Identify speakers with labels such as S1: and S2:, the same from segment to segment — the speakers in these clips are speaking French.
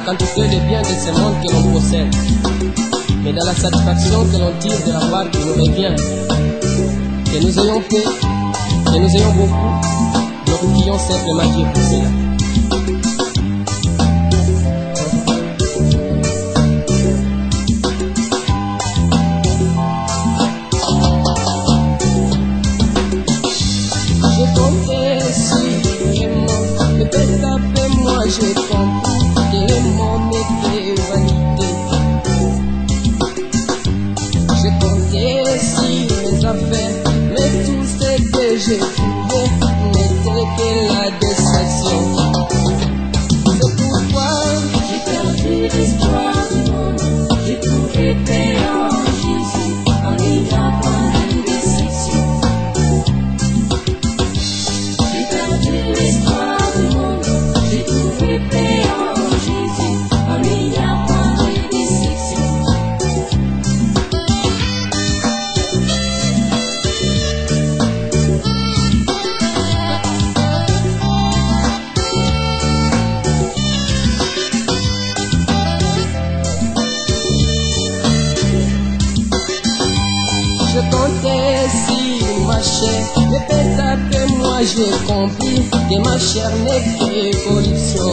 S1: quantité de biens de ce monde que l'on possède, mais dans la satisfaction que l'on tire de la part qui nous revient. Que nous ayons peu, que nous ayons beaucoup, glorifions simplement Dieu pour cela.
S2: J'ai compris que le monde était vanité. J'ai compté si mes affaires, mais tout ce que j'ai trouvé n'était que la déception. C'est pourquoi j'ai perdu l'espoir du monde. J'ai trouvé paix en Jésus, en ayant pas de déception. J'ai perdu l'espoir du monde. J'ai trouvé paix en Jésus, en ayant point de déception. Je comptais si ma chair, mais peut-être moi j'ai compris que ma chair n'est que corruption.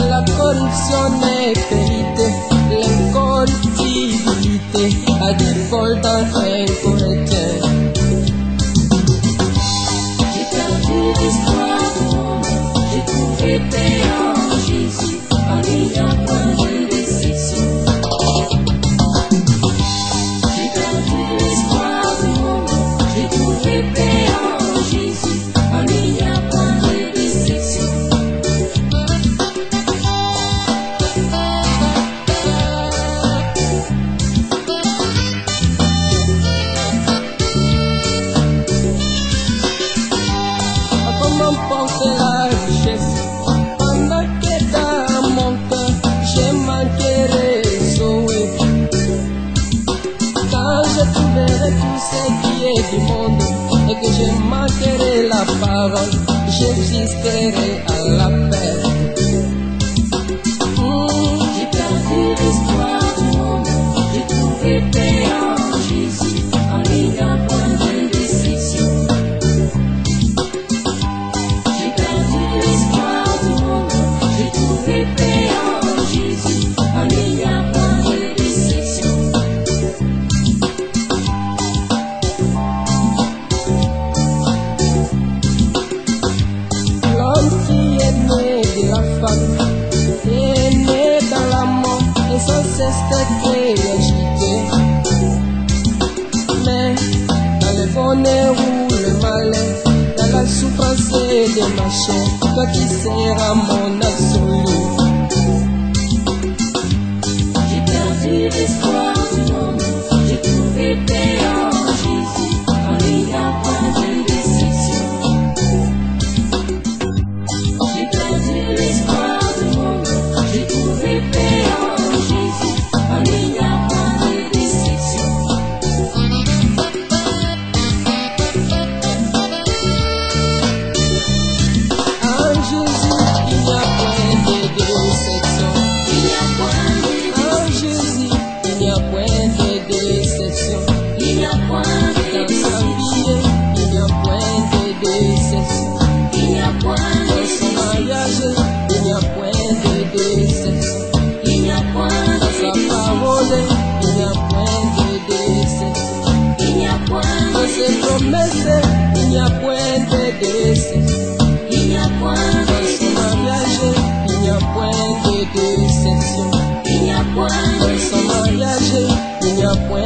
S2: La corruption n'est vérité, l'incorruptibilité a du vol dans l'incorrecteur. J'ai perdu l'espoir du monde, j'ai trouvé paix en Jésus, en ayant point de déception. J'ai perdu l'espoir du monde, j'ai trouvé paix en Jésus, en ayant point de déception. Comment penser la richesse pendant que dans mon cœur j'ai manqué résolu? Quand je trouverai tout ce qui est du monde et que je manquerai la parole, j'existerai à la paix. J'ai perdu l'espoir du monde, j'ai trouvé paix en Jésus, en ayant point de déception. J'ai perdu l'espoir du monde, j'ai trouvé paix en Jésus, en ayant point de déception. L'homme qui est né de la femme est né dans la mort et sans cesse d'être agité. Mais dans le bonheur ou le malheur, dans la souffrance et de ma chair, toi qui seras mon absolu. J'ai perdu l'espoir du monde, j'ai trouvé paix en Jésus, en ayant point de déception. J'ai perdu l'espoir du monde, j'ai trouvé paix en Jésus, en ayant point de déception. En Jésus, il n'y a point de déception. Il n'y a point de déception. En Jésus, il n'y a point de déception. Il n'y a point de déception. Il n'y a point de déception. Il n'y a point de déception. Il n'y a point de déception. Il n'y a point de déception. Dans sa parole, il n'y a point de déception. Il n'y a point de déception. Dans ses promesses, il n'y a point de déception. Il n'y a point de déception. Il n'y a point de déception. Il n'y a point de déception. Dans son mariage, il n'y a point de